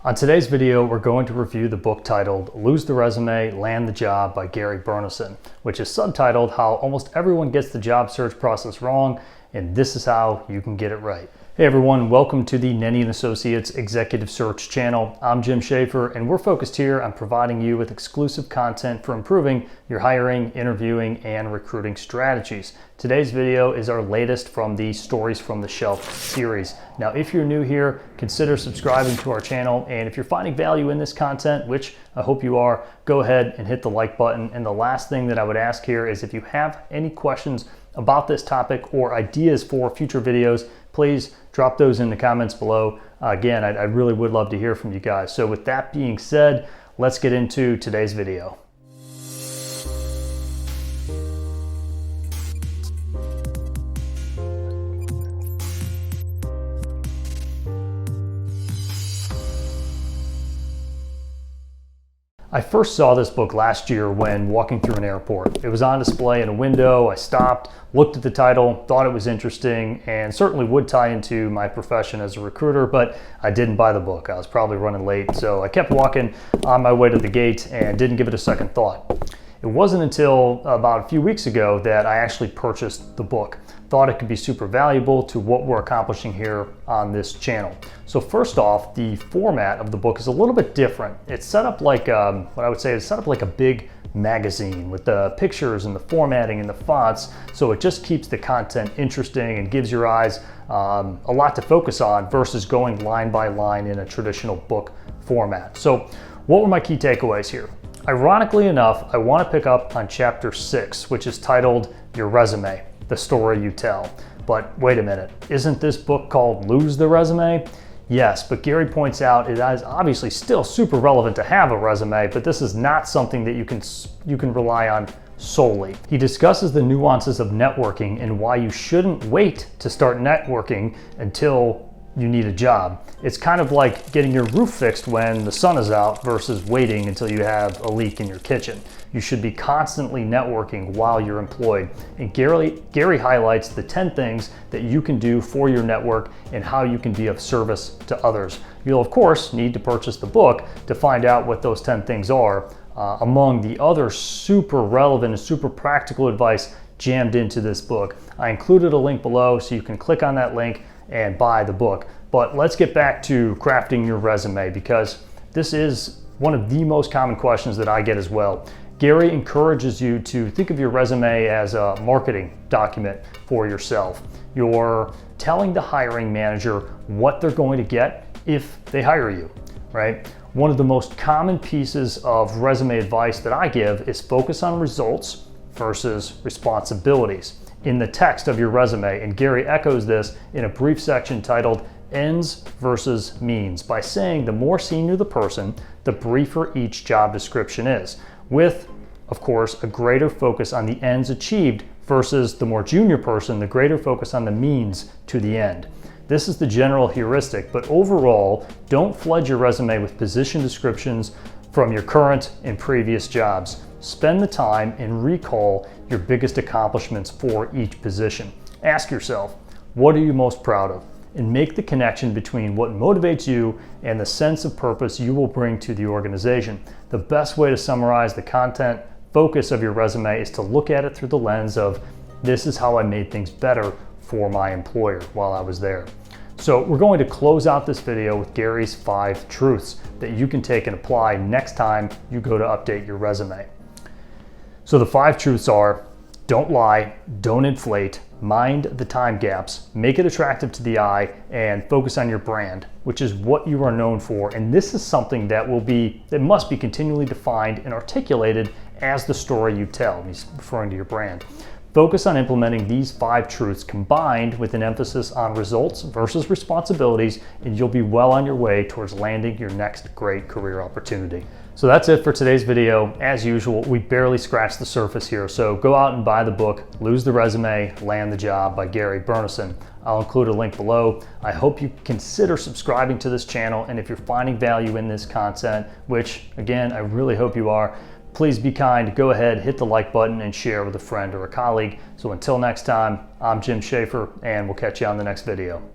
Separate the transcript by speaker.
Speaker 1: On today's video, we're going to review the book titled Lose the Resume, Land the Job by Gary Burnison, which is subtitled How Almost Everyone Gets the Job Search Process Wrong, and This is How You Can Get It Right. Hey everyone, welcome to the Nenni & Associates Executive Search channel. I'm Jim Schaefer, and we're focused here on providing you with exclusive content for improving your hiring, interviewing, and recruiting strategies. Today's video is our latest from the Stories from the Shelf series. Now, if you're new here, consider subscribing to our channel, and if you're finding value in this content, which I hope you are, go ahead and hit the like button. And the last thing that I would ask here is if you have any questions about this topic or ideas for future videos, please drop those in the comments below. Again, I really would love to hear from you guys. So with that being said, let's get into today's video. I first saw this book last year when walking through an airport. It was on display in a window. I stopped, looked at the title, thought it was interesting, and certainly would tie into my profession as a recruiter, but I didn't buy the book. I was probably running late, so I kept walking on my way to the gate and didn't give it a second thought. It wasn't until about a few weeks ago that I actually purchased the book. Thought it could be super valuable to what we're accomplishing here on this channel. So first off, the format of the book is a little bit different. It's set up like, what I would say is set up like a big magazine with the pictures and the formatting and the fonts. So it just keeps the content interesting and gives your eyes a lot to focus on versus going line by line in a traditional book format. So what were my key takeaways here? Ironically enough, I want to pick up on chapter 6, which is titled Your Resume, the Story You Tell. But wait a minute, isn't this book called Lose the Resume? Yes, but Gary points out it is obviously still super relevant to have a resume, but this is not something that you can rely on solely. He discusses the nuances of networking and why you shouldn't wait to start networking until you need a job. It's kind of like getting your roof fixed when the sun is out versus waiting until you have a leak in your kitchen. You should be constantly networking while you're employed. And Gary highlights the 10 things that you can do for your network and how you can be of service to others. You'll of course need to purchase the book to find out what those 10 things are, among the other super relevant and super practical advice jammed into this book. I included a link below so you can click on that link and buy the book. But let's get back to crafting your resume, because this is one of the most common questions that I get as well. Gary encourages you to think of your resume as a marketing document for yourself. You're telling the hiring manager what they're going to get if they hire you, right? One of the most common pieces of resume advice that I give is focus on results versus responsibilities in the text of your resume. And Gary echoes this in a brief section titled Ends versus Means by saying the more senior the person, the briefer each job description is, with, of course, a greater focus on the ends achieved versus the more junior person, the greater focus on the means to the end. This is the general heuristic, but overall, don't flood your resume with position descriptions from your current and previous jobs. Spend the time and recall your biggest accomplishments for each position. Ask yourself, what are you most proud of? And make the connection between what motivates you and the sense of purpose you will bring to the organization. The best way to summarize the content focus of your resume is to look at it through the lens of, this is how I made things better for my employer while I was there. So we're going to close out this video with Gary's 5 truths that you can take and apply next time you go to update your resume. So the 5 truths are: don't lie, don't inflate, mind the time gaps, make it attractive to the eye, and focus on your brand, which is what you are known for. And this is something that must be continually defined and articulated as the story you tell. He's referring to your brand. Focus on implementing these 5 truths combined with an emphasis on results versus responsibilities, and you'll be well on your way towards landing your next great career opportunity. So that's it for today's video. As usual, we barely scratched the surface here, so go out and buy the book, Lose the Resume, Land the Job by Gary Burnison. I'll include a link below. I hope you consider subscribing to this channel, and if you're finding value in this content, which again, I really hope you are, please be kind, go ahead, hit the like button and share with a friend or a colleague. So until next time, I'm Jim Schaefer, and we'll catch you on the next video.